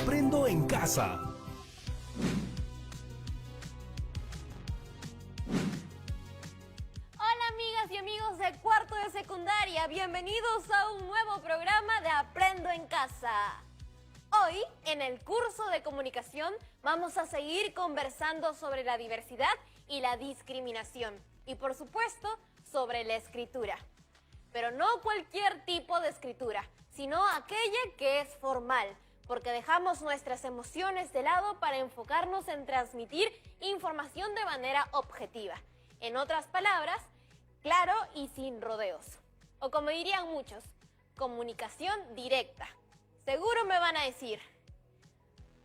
Aprendo en casa. Hola amigas y amigos de cuarto de secundaria, bienvenidos a un nuevo programa de Aprendo en casa. Hoy, en el curso de comunicación, vamos a seguir conversando sobre la diversidad y la discriminación. Y por supuesto, sobre la escritura. Pero no cualquier tipo de escritura, sino aquella que es formal, porque dejamos nuestras emociones de lado para enfocarnos en transmitir información de manera objetiva. En otras palabras, claro y sin rodeos. O como dirían muchos, comunicación directa. Seguro me van a decir,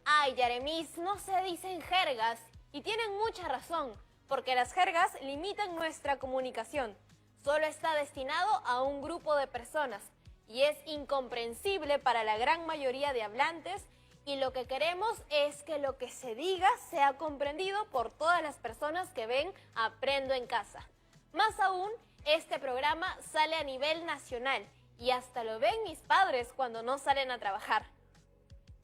ay, Yaremis, no se dicen jergas. Y tienen mucha razón, porque las jergas limitan nuestra comunicación. Solo está destinado a un grupo de personas y es incomprensible para la gran mayoría de hablantes, y lo que queremos es que lo que se diga sea comprendido por todas las personas que ven Aprendo en Casa. Más aún, este programa sale a nivel nacional y hasta lo ven mis padres cuando no salen a trabajar.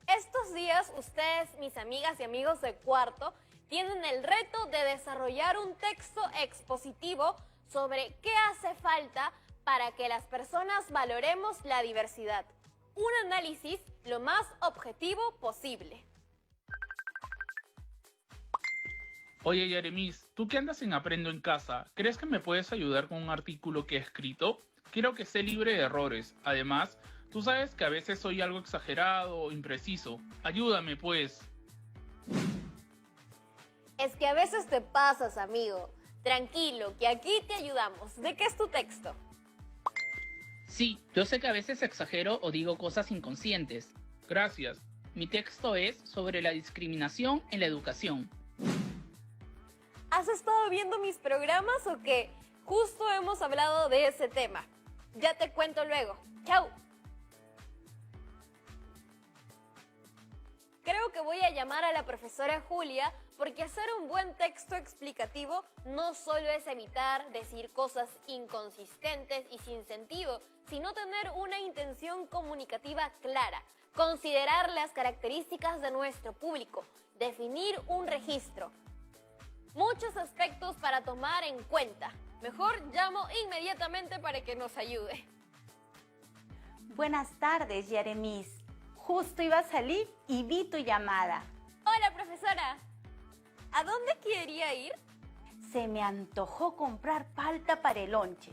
Estos días ustedes, mis amigas y amigos de cuarto, tienen el reto de desarrollar un texto expositivo sobre qué hace falta para que las personas valoremos la diversidad. Un análisis lo más objetivo posible. Oye, Yaremis, tú que andas en Aprendo en Casa, ¿crees que me puedes ayudar con un artículo que he escrito? Quiero que esté libre de errores. Además, tú sabes que a veces soy algo exagerado o impreciso. Ayúdame, pues. Es que a veces te pasas, amigo. Tranquilo, que aquí te ayudamos. ¿De qué es tu texto? Sí, yo sé que a veces exagero o digo cosas inconscientes. Gracias. Mi texto es sobre la discriminación en la educación. ¿Has estado viendo mis programas o qué? Justo hemos hablado de ese tema. Ya te cuento luego. ¡Chao! Creo que voy a llamar a la profesora Julia porque hacer un buen texto explicativo no solo es evitar decir cosas inconsistentes y sin sentido, sino tener una intención comunicativa clara, considerar las características de nuestro público, definir un registro. Muchos aspectos para tomar en cuenta. Mejor llamo inmediatamente para que nos ayude. Buenas tardes, Yaremis. Justo iba a salir y vi tu llamada. Hola, profesora. ¿A dónde quería ir? Se me antojó comprar palta para el lonche.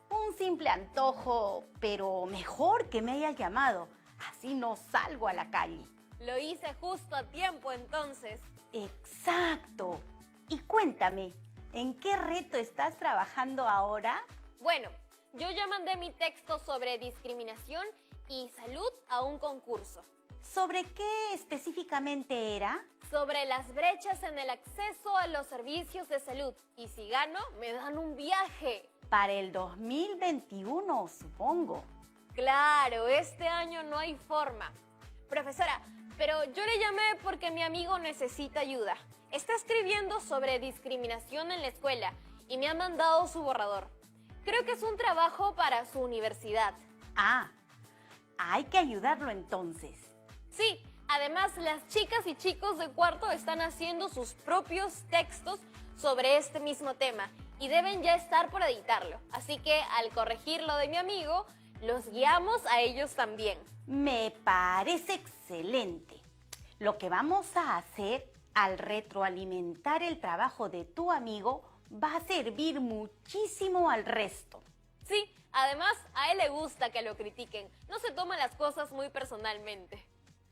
Un simple antojo, pero mejor que me hayas llamado. Así no salgo a la calle. Lo hice justo a tiempo entonces. Exacto. Y cuéntame, ¿en qué reto estás trabajando ahora? Bueno, yo ya mandé mi texto sobre discriminación y salud a un concurso. ¿Sobre qué específicamente era? Sobre las brechas en el acceso a los servicios de salud. Y si gano, me dan un viaje. Para el 2021, supongo. Claro, este año no hay forma. Profesora, pero yo le llamé porque mi amigo necesita ayuda. Está escribiendo sobre discriminación en la escuela y me ha mandado su borrador. Creo que es un trabajo para su universidad. Ah, hay que ayudarlo entonces. Sí, además las chicas y chicos de cuarto están haciendo sus propios textos sobre este mismo tema y deben ya estar por editarlo. Así que al corregir lo de mi amigo, los guiamos a ellos también. Me parece excelente. Lo que vamos a hacer al retroalimentar el trabajo de tu amigo va a servir muchísimo al resto. Sí, además a él le gusta que lo critiquen. No se toma las cosas muy personalmente.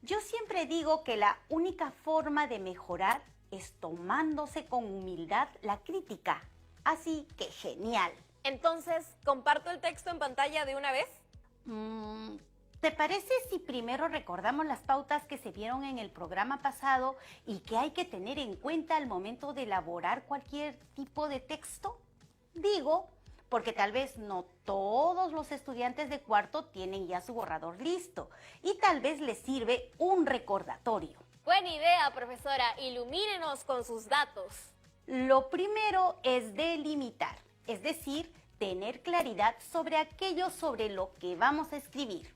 Yo siempre digo que la única forma de mejorar es tomándose con humildad la crítica. Así que genial. Entonces, ¿comparto el texto en pantalla de una vez? ¿Te parece si primero recordamos las pautas que se vieron en el programa pasado y que hay que tener en cuenta al momento de elaborar cualquier tipo de texto? Digo, porque tal vez no todos los estudiantes de cuarto tienen ya su borrador listo y tal vez les sirve un recordatorio. Buena idea, profesora. Ilumínenos con sus datos. Lo primero es delimitar, es decir, tener claridad sobre aquello sobre lo que vamos a escribir.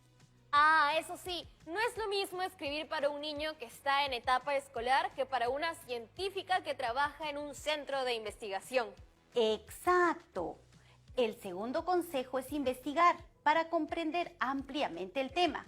Ah, eso sí, no es lo mismo escribir para un niño que está en etapa escolar que para una científica que trabaja en un centro de investigación. Exacto. El segundo consejo es investigar para comprender ampliamente el tema.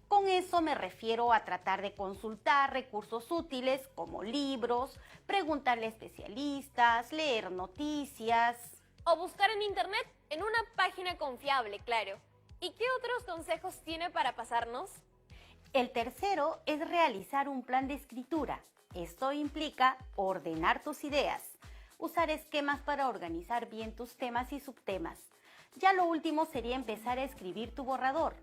Con eso me refiero a tratar de consultar recursos útiles como libros, preguntarle a especialistas, leer noticias. O buscar en internet en una página confiable, claro. ¿Y qué otros consejos tiene para pasarnos? El tercero es realizar un plan de escritura. Esto implica ordenar tus ideas, usar esquemas para organizar bien tus temas y subtemas. Ya lo último sería empezar a escribir tu borrador.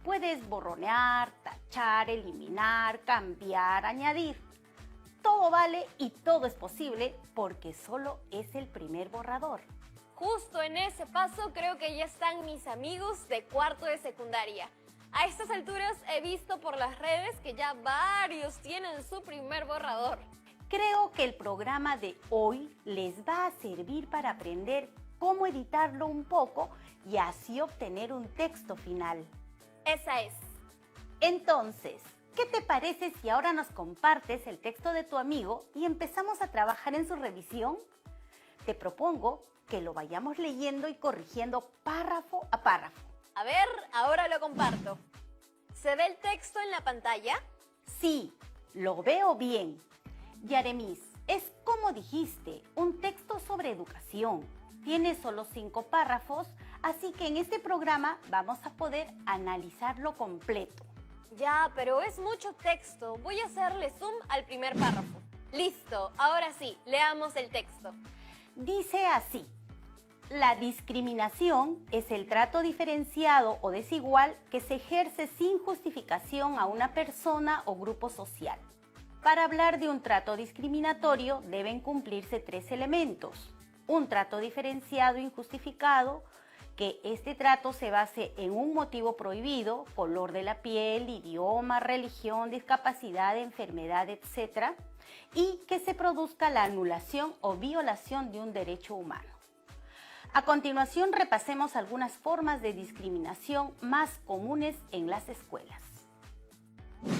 Puedes borronear, tachar, eliminar, cambiar, añadir. Todo vale y todo es posible porque solo es el primer borrador. Justo en ese paso creo que ya están mis amigos de cuarto de secundaria. A estas alturas he visto por las redes que ya varios tienen su primer borrador. Creo que el programa de hoy les va a servir para aprender cómo editarlo un poco y así obtener un texto final. Esa es. Entonces, ¿qué te parece si ahora nos compartes el texto de tu amigo y empezamos a trabajar en su revisión? Te propongo que lo vayamos leyendo y corrigiendo párrafo a párrafo. A ver, ahora lo comparto. ¿Se ve el texto en la pantalla? Sí, lo veo bien. Yaremis, es como dijiste, un texto sobre educación. Tiene solo 5 párrafos, así que en este programa vamos a poder analizarlo completo. Ya, pero es mucho texto. Voy a hacerle zoom al primer párrafo. Listo, ahora sí, leamos el texto. Dice así: la discriminación es el trato diferenciado o desigual que se ejerce sin justificación a una persona o grupo social. Para hablar de un trato discriminatorio deben cumplirse 3 elementos. Un trato diferenciado injustificado, que este trato se base en un motivo prohibido, color de la piel, idioma, religión, discapacidad, enfermedad, etc. Y que se produzca la anulación o violación de un derecho humano. A continuación repasemos algunas formas de discriminación más comunes en las escuelas.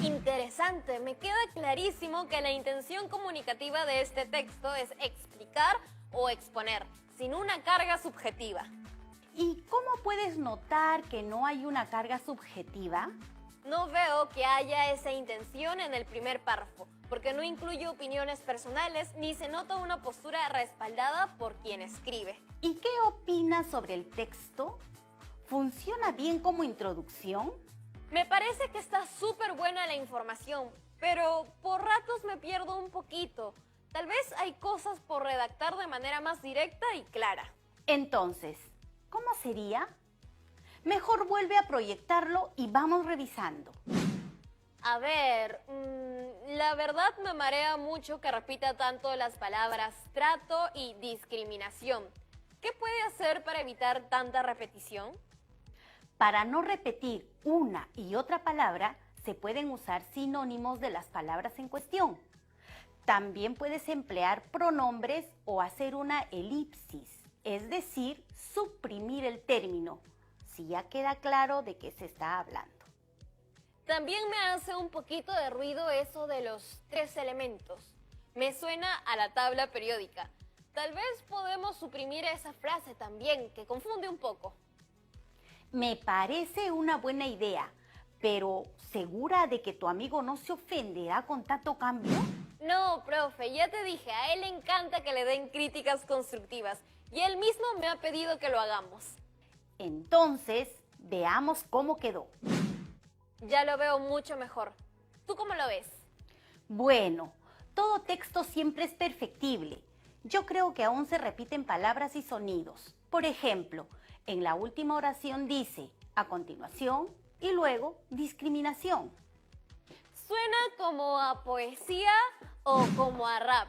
Interesante, me queda clarísimo que la intención comunicativa de este texto es explicar o exponer, sin una carga subjetiva. ¿Y cómo puedes notar que no hay una carga subjetiva? No veo que haya esa intención en el primer párrafo, porque no incluye opiniones personales ni se nota una postura respaldada por quien escribe. ¿Y qué opinas sobre el texto? ¿Funciona bien como introducción? Me parece que está súper buena la información, pero por ratos me pierdo un poquito. Tal vez hay cosas por redactar de manera más directa y clara. Entonces, ¿cómo sería? Mejor vuelve a proyectarlo y vamos revisando. A ver, la verdad me marea mucho que repita tanto las palabras trato y discriminación. ¿Qué puede hacer para evitar tanta repetición? Para no repetir una y otra palabra, se pueden usar sinónimos de las palabras en cuestión. También puedes emplear pronombres o hacer una elipsis, es decir, suprimir el término, si ya queda claro de qué se está hablando. También me hace un poquito de ruido eso de los 3 elementos. Me suena a la tabla periódica. Tal vez podemos suprimir esa frase también, que confunde un poco. Me parece una buena idea, pero ¿segura de que tu amigo no se ofenderá con tanto cambio? No, profe, ya te dije, a él le encanta que le den críticas constructivas y él mismo me ha pedido que lo hagamos. Entonces, veamos cómo quedó. Ya lo veo mucho mejor. ¿Tú cómo lo ves? Bueno, todo texto siempre es perfectible. Yo creo que aún se repiten palabras y sonidos. Por ejemplo, en la última oración dice, a continuación, y luego, discriminación. Suena como a poesía o como a rap.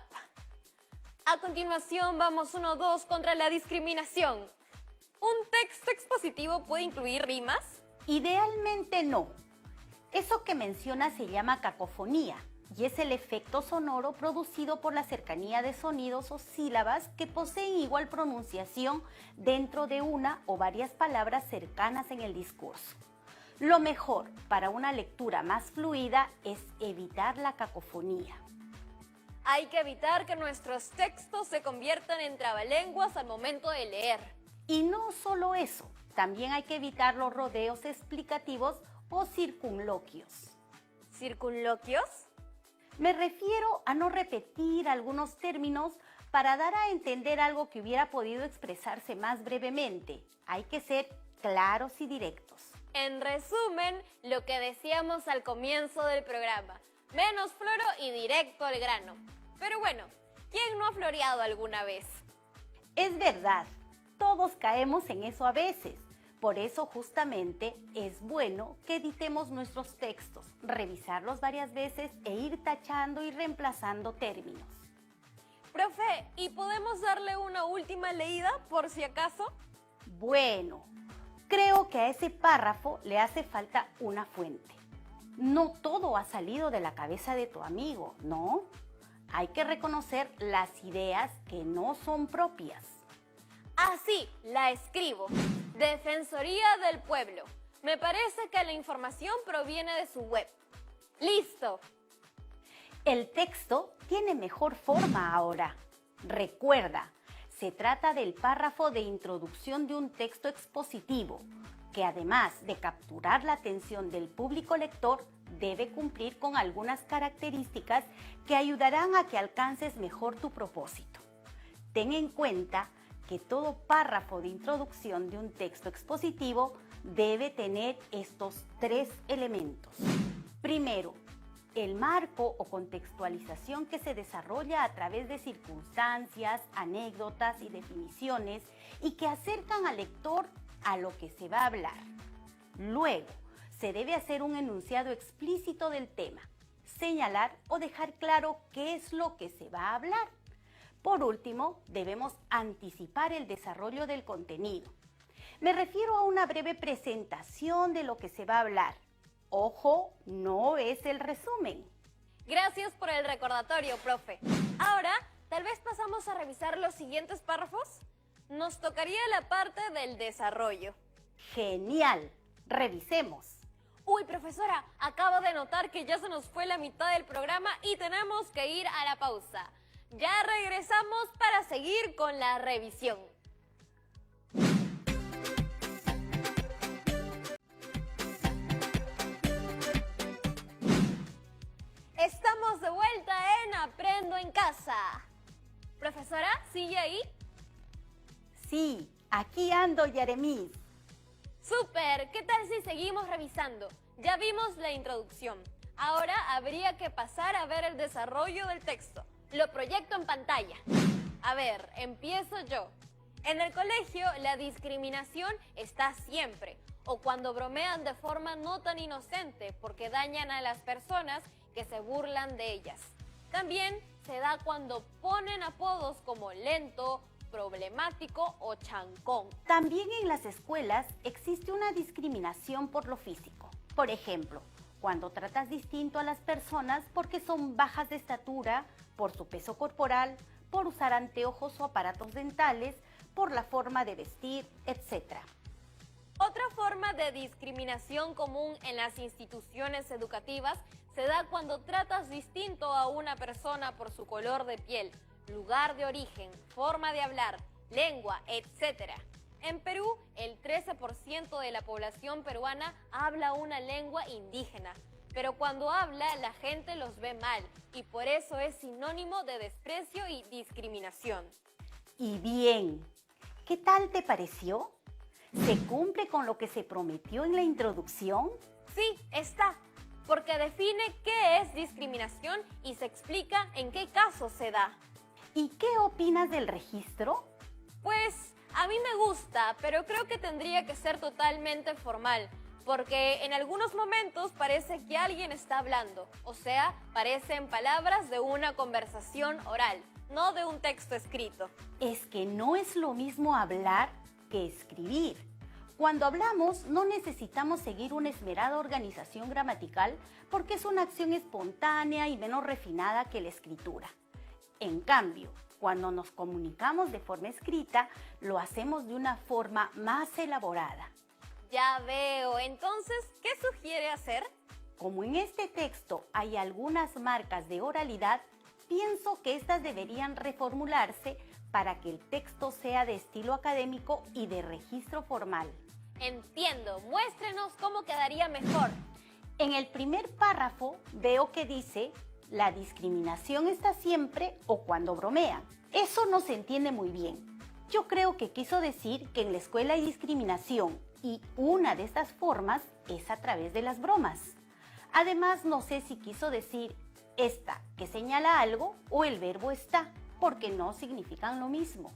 A continuación vamos 1-2 contra la discriminación. ¿Un texto expositivo puede incluir rimas? Idealmente no. Eso que menciona se llama cacofonía y es el efecto sonoro producido por la cercanía de sonidos o sílabas que poseen igual pronunciación dentro de una o varias palabras cercanas en el discurso. Lo mejor para una lectura más fluida es evitar la cacofonía. Hay que evitar que nuestros textos se conviertan en trabalenguas al momento de leer. Y no solo eso, también hay que evitar los rodeos explicativos o circunloquios. ¿Circunloquios? Me refiero a no repetir algunos términos para dar a entender algo que hubiera podido expresarse más brevemente. Hay que ser claros y directos. En resumen, lo que decíamos al comienzo del programa, menos floro y directo al grano. Pero bueno, ¿quién no ha floreado alguna vez? Es verdad, todos caemos en eso a veces. Por eso justamente es bueno que editemos nuestros textos, revisarlos varias veces e ir tachando y reemplazando términos. Profe, ¿y podemos darle una última leída por si acaso? Bueno, creo que a ese párrafo le hace falta una fuente. No todo ha salido de la cabeza de tu amigo, ¿no? Hay que reconocer las ideas que no son propias. Así, la escribo. Defensoría del Pueblo. Me parece que la información proviene de su web. ¡Listo! El texto tiene mejor forma ahora. Recuerda, se trata del párrafo de introducción de un texto expositivo, que además de capturar la atención del público lector, debe cumplir con algunas características que ayudarán a que alcances mejor tu propósito. Ten en cuenta que todo párrafo de introducción de un texto expositivo debe tener estos 3 elementos. Primero, el marco o contextualización que se desarrolla a través de circunstancias, anécdotas y definiciones y que acercan al lector a lo que se va a hablar. Luego, se debe hacer un enunciado explícito del tema, señalar o dejar claro qué es lo que se va a hablar. Por último, debemos anticipar el desarrollo del contenido. Me refiero a una breve presentación de lo que se va a hablar. Ojo, no es el resumen. Gracias por el recordatorio, profe. Ahora, tal vez pasamos a revisar los siguientes párrafos. Nos tocaría la parte del desarrollo. Genial. Revisemos. Uy, profesora, acabo de notar que ya se nos fue la mitad del programa y tenemos que ir a la pausa. Ya regresamos para seguir con la revisión. Estamos de vuelta en Aprendo en Casa. Profesora, ¿sigue ahí? Sí, aquí ando, Yaremis. ¡Súper! ¿Qué tal si seguimos revisando? Ya vimos la introducción. Ahora habría que pasar a ver el desarrollo del texto. Lo proyecto en pantalla. A ver, empiezo yo. En el colegio, la discriminación está siempre, o cuando bromean de forma no tan inocente porque dañan a las personas que se burlan de ellas. También se da cuando ponen apodos como lento, problemático o chancón. También en las escuelas existe una discriminación por lo físico. Por ejemplo, cuando tratas distinto a las personas porque son bajas de estatura, por su peso corporal, por usar anteojos o aparatos dentales, por la forma de vestir, etc. Otra forma de discriminación común en las instituciones educativas se da cuando tratas distinto a una persona por su color de piel, lugar de origen, forma de hablar, lengua, etc. En Perú, el 13% de la población peruana habla una lengua indígena, pero cuando habla la gente los ve mal y por eso es sinónimo de desprecio y discriminación. Y bien, ¿qué tal te pareció? ¿Se cumple con lo que se prometió en la introducción? Sí, está, porque define qué es discriminación y se explica en qué casos se da. ¿Y qué opinas del registro? Pues a mí me gusta, pero creo que tendría que ser totalmente formal, porque en algunos momentos parece que alguien está hablando, o sea, parecen palabras de una conversación oral, no de un texto escrito. Es que no es lo mismo hablar que escribir. Cuando hablamos no necesitamos seguir una esmerada organización gramatical porque es una acción espontánea y menos refinada que la escritura. En cambio, cuando nos comunicamos de forma escrita, lo hacemos de una forma más elaborada. Ya veo. Entonces, ¿qué sugiere hacer? Como en este texto hay algunas marcas de oralidad, pienso que estas deberían reformularse para que el texto sea de estilo académico y de registro formal. Entiendo. Muéstrenos cómo quedaría mejor. En el primer párrafo veo que dice: la discriminación está siempre o cuando bromean. Eso no se entiende muy bien. Yo creo que quiso decir que en la escuela hay discriminación y una de estas formas es a través de las bromas. Además, no sé si quiso decir está, que señala algo, o el verbo está, porque no significan lo mismo.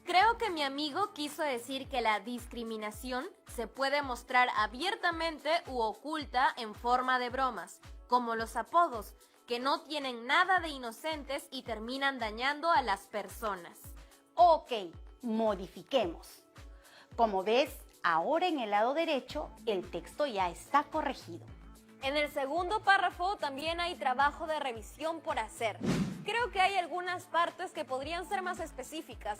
Creo que mi amigo quiso decir que la discriminación se puede mostrar abiertamente u oculta en forma de bromas, como los apodos, que no tienen nada de inocentes y terminan dañando a las personas. Ok, modifiquemos. Como ves, ahora en el lado derecho el texto ya está corregido. En el segundo párrafo también hay trabajo de revisión por hacer. Creo que hay algunas partes que podrían ser más específicas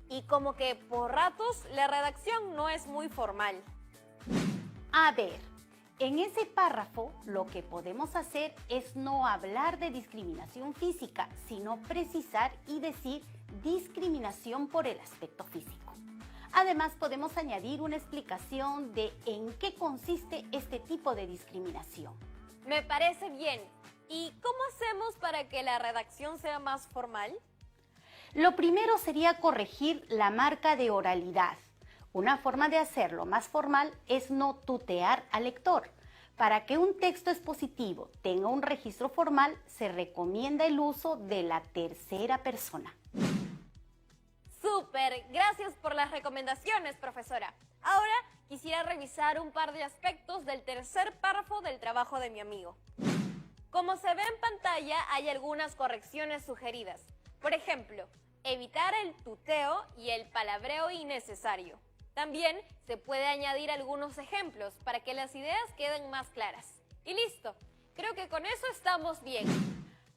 y como que por ratos la redacción no es muy formal. A ver, en ese párrafo lo que podemos hacer es no hablar de discriminación física, sino precisar y decir discriminación por el aspecto físico. Además, podemos añadir una explicación de en qué consiste este tipo de discriminación. Me parece bien. ¿Y cómo hacemos para que la redacción sea más formal? Lo primero sería corregir la marca de oralidad. Una forma de hacerlo más formal es no tutear al lector. Para que un texto expositivo tenga un registro formal, se recomienda el uso de la tercera persona. ¡Súper! Gracias por las recomendaciones, profesora. Ahora quisiera revisar un par de aspectos del tercer párrafo del trabajo de mi amigo. Como se ve en pantalla, hay algunas correcciones sugeridas. Por ejemplo, evitar el tuteo y el palabreo innecesario. También se puede añadir algunos ejemplos para que las ideas queden más claras. Y listo, creo que con eso estamos bien.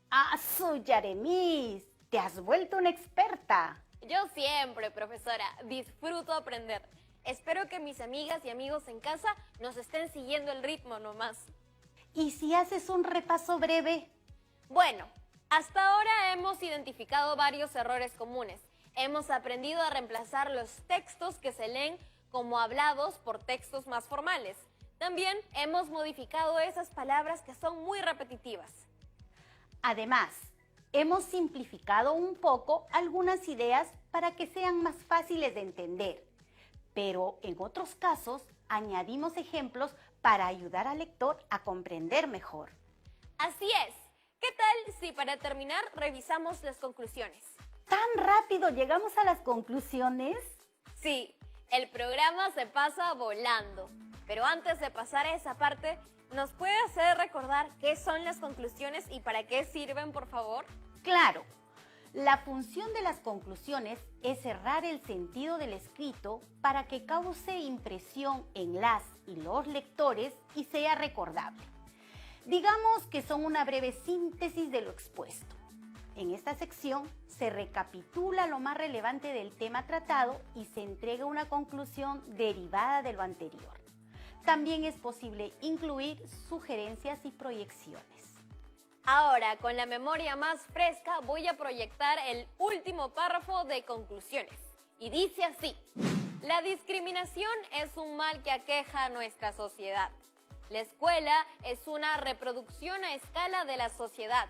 ¡Asu, Yaremis! ¡Te has vuelto una experta! Yo siempre, profesora, disfruto aprender. Espero que mis amigas y amigos en casa nos estén siguiendo el ritmo nomás. ¿Y si haces un repaso breve? Bueno, hasta ahora hemos identificado varios errores comunes. Hemos aprendido a reemplazar los textos que se leen como hablados por textos más formales. También hemos modificado esas palabras que son muy repetitivas. Además, hemos simplificado un poco algunas ideas para que sean más fáciles de entender. Pero en otros casos, añadimos ejemplos para ayudar al lector a comprender mejor. Así es. ¿Qué tal si para terminar revisamos las conclusiones? ¿Tan rápido llegamos a las conclusiones? Sí, el programa se pasa volando. Pero antes de pasar a esa parte, ¿nos puede hacer recordar qué son las conclusiones y para qué sirven, por favor? Claro, la función de las conclusiones es cerrar el sentido del escrito para que cause impresión en las y los lectores y sea recordable. Digamos que son una breve síntesis de lo expuesto. En esta sección se recapitula lo más relevante del tema tratado y se entrega una conclusión derivada de lo anterior. También es posible incluir sugerencias y proyecciones. Ahora, con la memoria más fresca, voy a proyectar el último párrafo de conclusiones. Y dice así: la discriminación es un mal que aqueja a nuestra sociedad. La escuela es una reproducción a escala de la sociedad,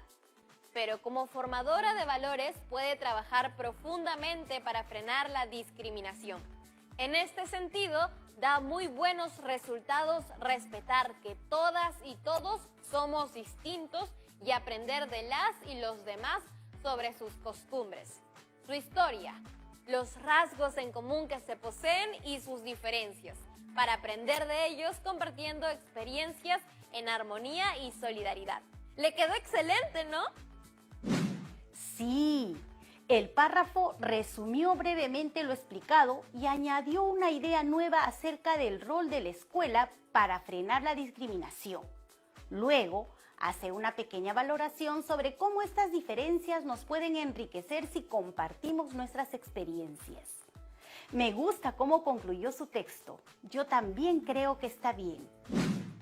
pero como formadora de valores puede trabajar profundamente para frenar la discriminación. En este sentido, da muy buenos resultados respetar que todas y todos somos distintos y aprender de las y los demás sobre sus costumbres, su historia, los rasgos en común que se poseen y sus diferencias, para aprender de ellos compartiendo experiencias en armonía y solidaridad. Le quedó excelente, ¿no? Sí, el párrafo resumió brevemente lo explicado y añadió una idea nueva acerca del rol de la escuela para frenar la discriminación. Luego, hace una pequeña valoración sobre cómo estas diferencias nos pueden enriquecer si compartimos nuestras experiencias. Me gusta cómo concluyó su texto. Yo también creo que está bien.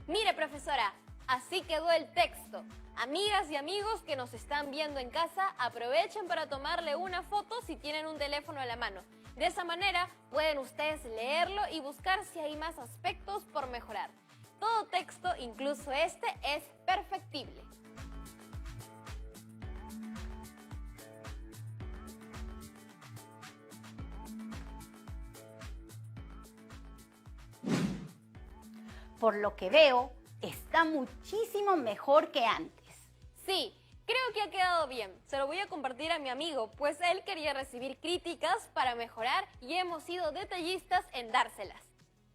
Mire, profesora, así quedó el texto. Amigas y amigos que nos están viendo en casa, aprovechen para tomarle una foto si tienen un teléfono a la mano. De esa manera pueden ustedes leerlo y buscar si hay más aspectos por mejorar. Todo texto, incluso este, es perfectible. Por lo que veo, está muchísimo mejor que antes. Sí, creo que ha quedado bien. Se lo voy a compartir a mi amigo, pues él quería recibir críticas para mejorar y hemos sido detallistas en dárselas.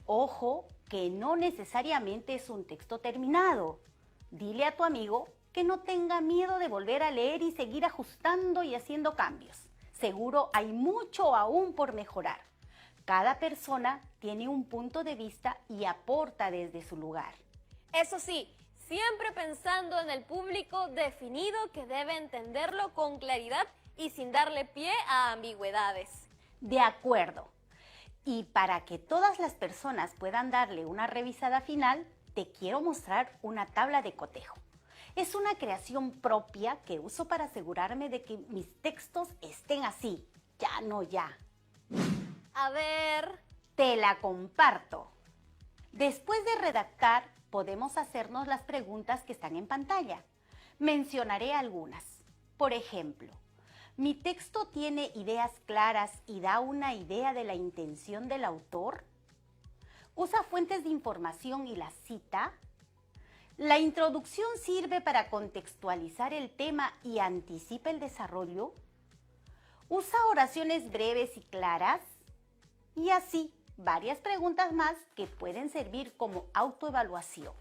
Ojo, que no necesariamente es un texto terminado. Dile a tu amigo que no tenga miedo de volver a leer y seguir ajustando y haciendo cambios. Seguro hay mucho aún por mejorar. Cada persona tiene un punto de vista y aporta desde su lugar. Eso sí, siempre pensando en el público definido que debe entenderlo con claridad y sin darle pie a ambigüedades. De acuerdo. Y para que todas las personas puedan darle una revisada final, te quiero mostrar una tabla de cotejo. Es una creación propia que uso para asegurarme de que mis textos estén así, ya no ya. A ver... Te la comparto. Después de redactar, podemos hacernos las preguntas que están en pantalla. Mencionaré algunas. Por ejemplo, ¿mi texto tiene ideas claras y da una idea de la intención del autor? ¿Usa fuentes de información y las cita? ¿La introducción sirve para contextualizar el tema y anticipa el desarrollo? ¿Usa oraciones breves y claras? Y así, varias preguntas más que pueden servir como autoevaluación.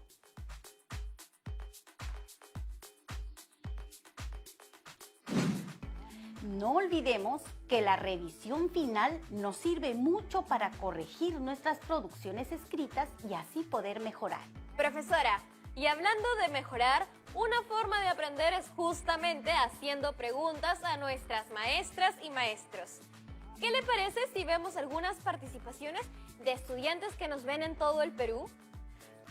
No olvidemos que la revisión final nos sirve mucho para corregir nuestras producciones escritas y así poder mejorar. Profesora, y hablando de mejorar, una forma de aprender es justamente haciendo preguntas a nuestras maestras y maestros. ¿Qué le parece si vemos algunas participaciones de estudiantes que nos ven en todo el Perú?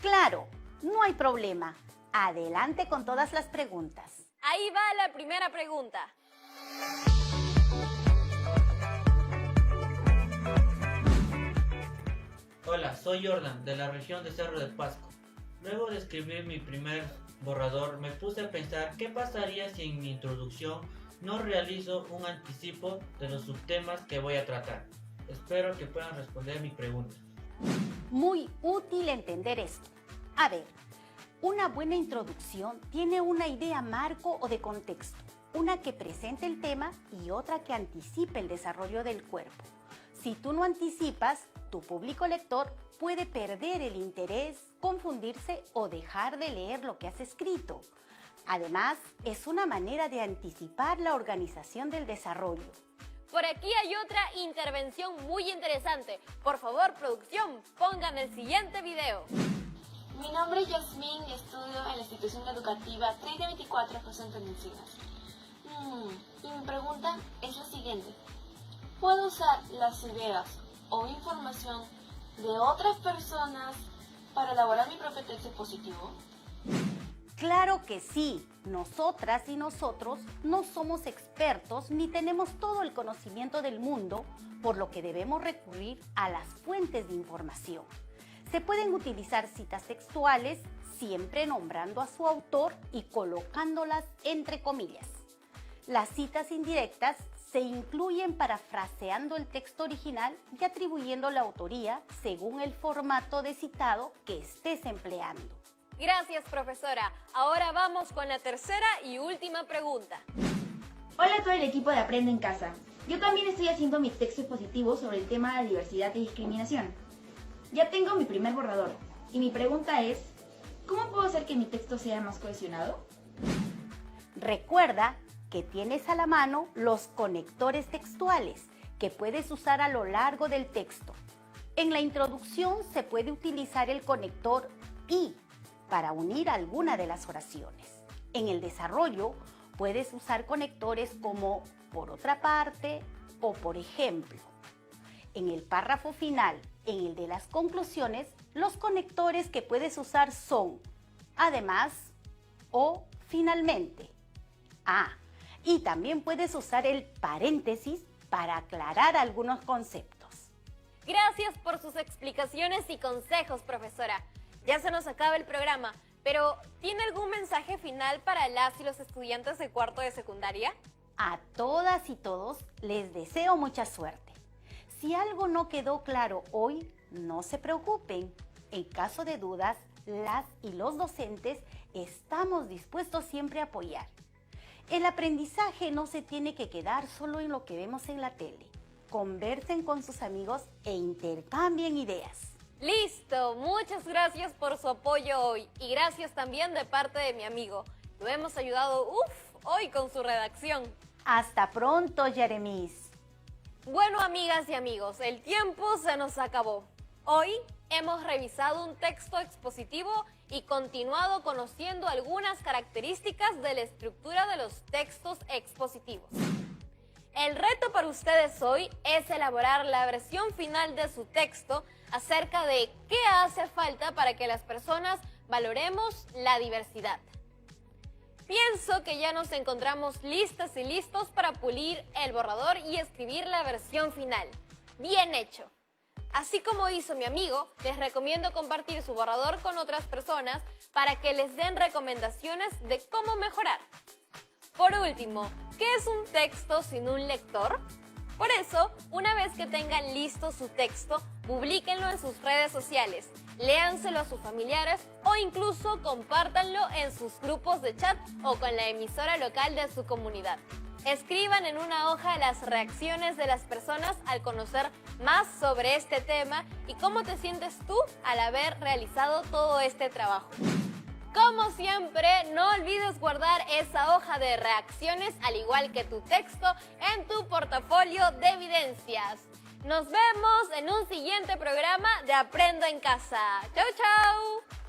Claro, no hay problema. Adelante con todas las preguntas. Ahí va la primera pregunta. Hola, soy Jordan, de la región de Cerro de Pasco. Luego de escribir mi primer borrador, me puse a pensar qué pasaría si en mi introducción no realizo un anticipo de los subtemas que voy a tratar. Espero que puedan responder mi pregunta. Muy útil entender esto. A ver, una buena introducción tiene una idea marco o de contexto, una que presente el tema y otra que anticipe el desarrollo del cuerpo. Si tú no anticipas, tu público lector puede perder el interés, confundirse o dejar de leer lo que has escrito. Además, es una manera de anticipar la organización del desarrollo. Por aquí hay otra intervención muy interesante. Por favor, producción, pongan el siguiente video. Mi nombre es Yasmín y estudio en la institución educativa 3024 José Antonio Encinas. Y mi pregunta es la siguiente. ¿Puedo usar las ideas o información de otras personas para elaborar mi propio texto expositivo? Claro que sí. Nosotras y nosotros no somos expertos ni tenemos todo el conocimiento del mundo, por lo que debemos recurrir a las fuentes de información. Se pueden utilizar citas textuales, siempre nombrando a su autor y colocándolas entre comillas. Las citas indirectas se incluyen parafraseando el texto original y atribuyendo la autoría según el formato de citado que estés empleando. Gracias, profesora. Ahora vamos con la tercera y última pregunta. Hola a todo el equipo de Aprende en Casa. Yo también estoy haciendo mi texto expositivo sobre el tema de diversidad y discriminación. Ya tengo mi primer borrador y mi pregunta es, ¿cómo puedo hacer que mi texto sea más cohesionado? Recuerda que tienes a la mano los conectores textuales que puedes usar a lo largo del texto. En la introducción se puede utilizar el conector y para unir alguna de las oraciones. En el desarrollo puedes usar conectores como por otra parte o por ejemplo. En el párrafo final, en el de las conclusiones, los conectores que puedes usar son además o finalmente. Y también puedes usar el paréntesis para aclarar algunos conceptos. Gracias por sus explicaciones y consejos, profesora. Ya se nos acaba el programa, pero ¿tiene algún mensaje final para las y los estudiantes de cuarto de secundaria? A todas y todos les deseo mucha suerte. Si algo no quedó claro hoy, no se preocupen. En caso de dudas, las y los docentes estamos dispuestos siempre a apoyar. El aprendizaje no se tiene que quedar solo en lo que vemos en la tele. Conversen con sus amigos e intercambien ideas. Listo, muchas gracias por su apoyo hoy y gracias también de parte de mi amigo. Lo hemos ayudado hoy con su redacción. Hasta pronto, Yeremis. Bueno, amigas y amigos, el tiempo se nos acabó. Hoy hemos revisado un texto expositivo y continuado conociendo algunas características de la estructura de los textos expositivos. El reto para ustedes hoy es elaborar la versión final de su texto acerca de qué hace falta para que las personas valoremos la diversidad. Pienso que ya nos encontramos listas y listos para pulir el borrador y escribir la versión final. Bien hecho. Así como hizo mi amigo, les recomiendo compartir su borrador con otras personas para que les den recomendaciones de cómo mejorar. Por último, ¿qué es un texto sin un lector? Por eso, una vez que tengan listo su texto, publíquenlo en sus redes sociales, léanselo a sus familiares o incluso compártanlo en sus grupos de chat o con la emisora local de su comunidad. Escriban en una hoja las reacciones de las personas al conocer más sobre este tema y cómo te sientes tú al haber realizado todo este trabajo. Como siempre, no olvides guardar esa hoja de reacciones, al igual que tu texto, en tu portafolio de evidencias. Nos vemos en un siguiente programa de Aprendo en Casa. ¡Chau, chau!